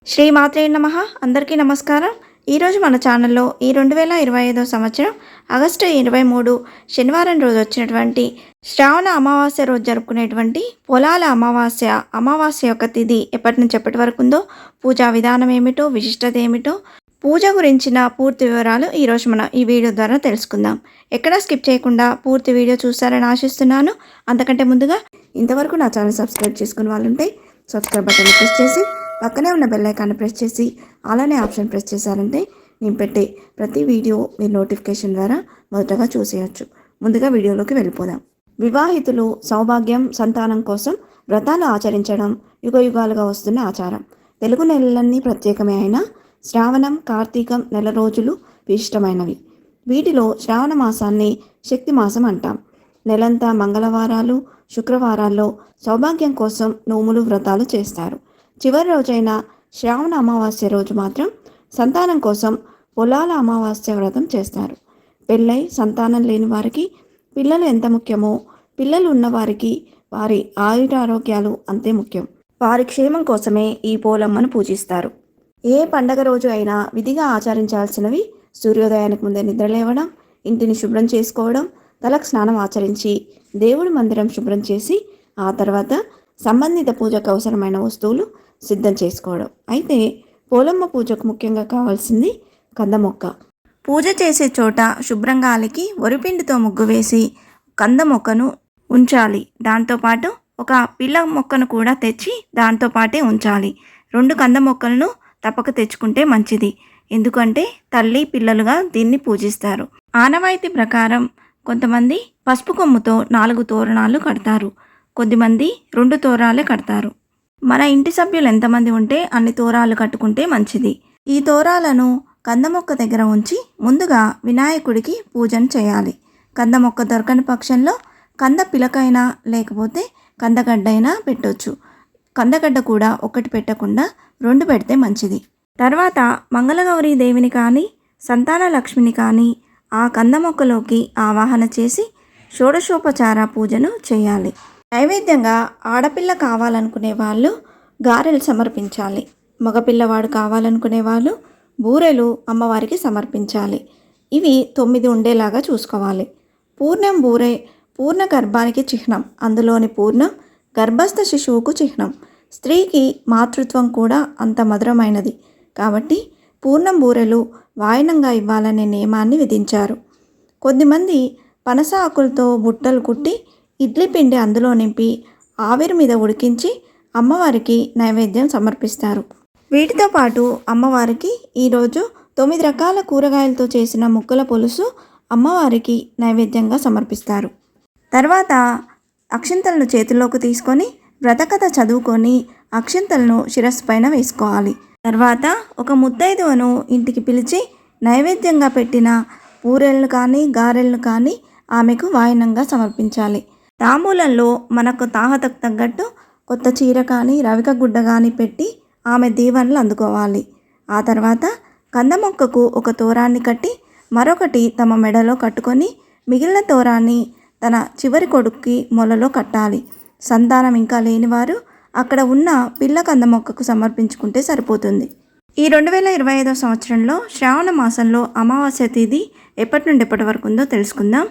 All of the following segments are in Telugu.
శ్రీమాత్రే నమః. అందరికీ నమస్కారం. ఈరోజు మన ఛానల్లో ఈ 2025 సంవత్సరం ఆగస్టు 23 శనివారం రోజు వచ్చినటువంటి శ్రావణ అమావాస్య రోజు జరుపుకునేటువంటి పొలాల అమావాస్య యొక్క తిథి ఎప్పటి నుంచి ఎప్పటి వరకు ఉందో, పూజా విధానం ఏమిటో, విశిష్టత ఏమిటో, పూజ గురించిన పూర్తి వివరాలు ఈరోజు మనం ఈ వీడియో ద్వారా తెలుసుకుందాం. ఎక్కడా స్కిప్ చేయకుండా పూర్తి వీడియో చూస్తారని ఆశిస్తున్నాను. అంతకంటే ముందుగా ఇంతవరకు నా ఛానల్ సబ్స్క్రైబ్ చేసుకునే వాళ్ళు ఉంటే సబ్స్క్రైబ్ బటన్ ప్రెస్ చేసి పక్కనే ఉన్న బెల్ ఐకాన్ని ప్రెస్ చేసి అలానే ఆప్షన్ ప్రెస్ చేశారంటే నేను పెట్టే ప్రతి వీడియో మీరు నోటిఫికేషన్ ద్వారా మొదటగా చూసేయచ్చు. ముందుగా వీడియోలోకి వెళ్ళిపోదాం. వివాహితులు సౌభాగ్యం, సంతానం కోసం వ్రతాలు ఆచరించడం యుగయుగాలుగా వస్తున్న ఆచారం. తెలుగు నెలలన్నీ ప్రత్యేకమే అయినా శ్రావణం, కార్తీకం నెల రోజులు విశిష్టమైనవి. వీటిలో శ్రావణ మాసాన్ని శక్తి మాసం అంటాం. నెలంతా మంగళవారాలు, శుక్రవారాల్లో సౌభాగ్యం కోసం నోములు, వ్రతాలు చేస్తారు. చివరి రోజైన శ్రావణ అమావాస్య రోజు మాత్రం సంతానం కోసం పొలాల అమావాస్య వ్రతం చేస్తారు. పెళ్ళై సంతానం లేని వారికి పిల్లలు ఎంత ముఖ్యమో, పిల్లలు ఉన్నవారికి వారి ఆయురారోగ్యాలు అంతే ముఖ్యం. వారి క్షేమం కోసమే ఈ పోలమ్మను పూజిస్తారు. ఏ పండగ రోజు అయినా విధిగా ఆచరించాల్సినవి సూర్యోదయానికి ముందే నిద్రలేవడం, ఇంటిని శుభ్రం చేసుకోవడం, తలకు స్నానం ఆచరించి దేవుడి మందిరం శుభ్రం చేసి ఆ తర్వాత సంబంధిత పూజకు అవసరమైన వస్తువులు సిద్ధం చేసుకోవడం. అయితే పోలమ్మ పూజకు ముఖ్యంగా కావాల్సింది కంద మొక్క. పూజ చేసే చోట శుభ్రంగా అలికి వరిపిండితో ముగ్గు వేసి కంద మొక్కను ఉంచాలి. దాంతోపాటు ఒక పిల్ల మొక్కను కూడా తెచ్చి దాంతో పాటే ఉంచాలి. 2 కంద మొక్కలను తప్పక తెచ్చుకుంటే మంచిది. ఎందుకంటే తల్లి పిల్లలుగా దీన్ని పూజిస్తారు. ఆనవాయితీ ప్రకారం కొంతమంది పసుపు కొమ్ముతో 4 తోరణాలు కడతారు. కొద్దిమంది 2 తోరాలే కడతారు. మన ఇంటి సభ్యులు ఎంతమంది ఉంటే అన్ని తోరాలు కట్టుకుంటే మంచిది. ఈ తోరాలను కంద మొక్క దగ్గర ఉంచి ముందుగా వినాయకుడికి పూజను చేయాలి. కంద మొక్క దొరకని పక్షంలో కంద పిలకైనా లేకపోతే కందగడ్డైనా పెట్టొచ్చు. కందగడ్డ కూడా ఒకటి పెట్టకుండా 2 పెడితే మంచిది. తర్వాత మంగళగౌరీ దేవిని కానీ సంతాన లక్ష్మిని కానీ ఆ కంద మొక్కలోకి ఆవాహన చేసి షోడశోపచార పూజను చేయాలి. నైవేద్యంగా ఆడపిల్ల కావాలనుకునే వాళ్ళు గారెలు సమర్పించాలి. మగపిల్లవాడు కావాలనుకునే వాళ్ళు బూరెలు అమ్మవారికి సమర్పించాలి. ఇవి 9 ఉండేలాగా చూసుకోవాలి. పూర్ణం బూరె పూర్ణ గర్భానికి చిహ్నం. అందులోని పూర్ణం గర్భస్థ శిశువుకు చిహ్నం. స్త్రీకి మాతృత్వం కూడా అంత మధురమైనది కాబట్టి పూర్ణం బూరెలు వాయనంగా ఇవ్వాలనే నియమాన్ని విధించారు. కొద్దిమంది పనస ఆకులతో బుట్టలు కుట్టి ఇడ్లీ పిండి అందులో నింపి ఆవిరి మీద ఉడికించి అమ్మవారికి నైవేద్యం సమర్పిస్తారు. వీటితో పాటు అమ్మవారికి ఈరోజు 9 రకాల కూరగాయలతో చేసిన ముక్కల పులుసు అమ్మవారికి నైవేద్యంగా సమర్పిస్తారు. తర్వాత అక్షింతలను చేతుల్లోకి తీసుకొని వ్రతకథ చదువుకొని అక్షింతలను శిరస్సు పైన వేసుకోవాలి. తర్వాత ఒక ముత్తైదువను ఇంటికి పిలిచి నైవేద్యంగా పెట్టిన పూరెలను కానీ గారెలను కానీ ఆమెకు వాయనంగా సమర్పించాలి. తాంబూలంలో మనకు తాహతకు తగ్గట్టు కొత్త చీర కానీ రవిక గుడ్డ కానీ పెట్టి ఆమె దీవెనలు అందుకోవాలి. ఆ తర్వాత కంద మొక్కకు ఒక తోరాన్ని కట్టి మరొకటి తమ మెడలో కట్టుకొని మిగిలిన తోరాన్ని తన చివరి కొడుక్కి మొలలో కట్టాలి. సంతానం ఇంకా లేనివారు అక్కడ ఉన్న పిల్ల కంద మొక్కకు సమర్పించుకుంటే సరిపోతుంది. ఈ 2025 సంవత్సరంలో శ్రావణ మాసంలో అమావాస్య తిథి ఎప్పటి నుండి ఎప్పటి వరకు ఉందో తెలుసుకుందాం.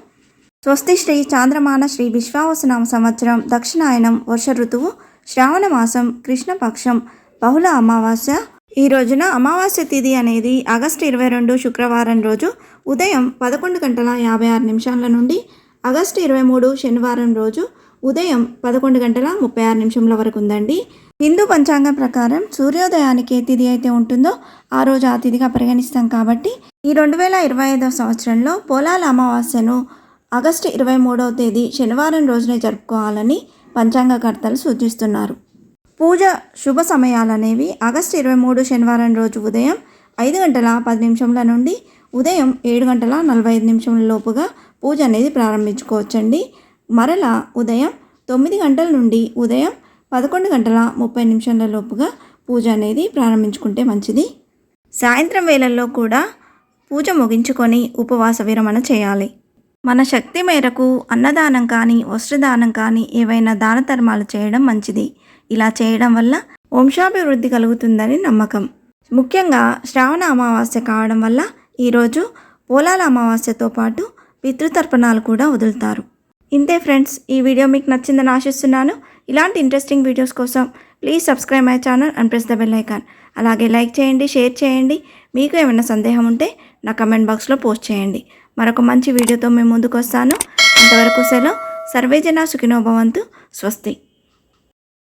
స్వస్తి శ్రీ చాంద్రమాన శ్రీ విశ్వావసునామ సంవత్సరం దక్షిణాయనం వర్ష ఋతువు శ్రావణ మాసం కృష్ణపక్షం బహుళ అమావాస్య. ఈ రోజున అమావాస్య తిథి అనేది ఆగస్టు 22 శుక్రవారం రోజు ఉదయం 11:56 నుండి ఆగస్టు 23 శనివారం రోజు ఉదయం 11:36 వరకు ఉందండి. హిందూ పంచాంగం ప్రకారం సూర్యోదయానికి ఏ తిథి అయితే ఉంటుందో ఆ రోజు ఆ తిథిగా పరిగణిస్తాం. కాబట్టి ఈ 2025 సంవత్సరంలో పొలాల అమావాస్యను ఆగస్టు 23వ తేదీ శనివారం రోజునే జరుపుకోవాలని పంచాంగకర్తలు సూచిస్తున్నారు. పూజ శుభ సమయాలనేవి ఆగస్టు 23 శనివారం రోజు ఉదయం 5:10 నుండి ఉదయం 7:45 లోపుగా పూజ అనేది ప్రారంభించుకోవచ్చండి. మరలా ఉదయం 9 గంటల నుండి ఉదయం 11:30 లోపుగా పూజ అనేది ప్రారంభించుకుంటే మంచిది. సాయంత్రం వేళల్లో కూడా పూజ ముగించుకొని ఉపవాస విరమణ చేయాలి. మన శక్తి మేరకు అన్నదానం కానీ వస్త్రదానం కానీ ఏవైనా దాన ధర్మాలు చేయడం మంచిది. ఇలా చేయడం వల్ల వంశాభివృద్ధి కలుగుతుందని నమ్మకం. ముఖ్యంగా శ్రావణ అమావాస్య కావడం వల్ల ఈరోజు పోలాల అమావాస్యతో పాటు పితృతర్పణాలు కూడా వదులుతారు. ఇంతే ఫ్రెండ్స్, ఈ వీడియో మీకు నచ్చిందని ఆశిస్తున్నాను. ఇలాంటి ఇంట్రెస్టింగ్ వీడియోస్ కోసం please subscribe my channel and press the bell icon. అలాగే లైక్ చేయండి, షేర్ చేయండి. మీకు ఏమైనా సందేహం ఉంటే నా కమెంట్ బాక్స్లో పోస్ట్ చేయండి. మరొక మంచి వీడియోతో మేము ముందుకు వస్తాను. అంతవరకు సెలవు. సర్వే జనా సుఖినో భవంతు. స్వస్తి.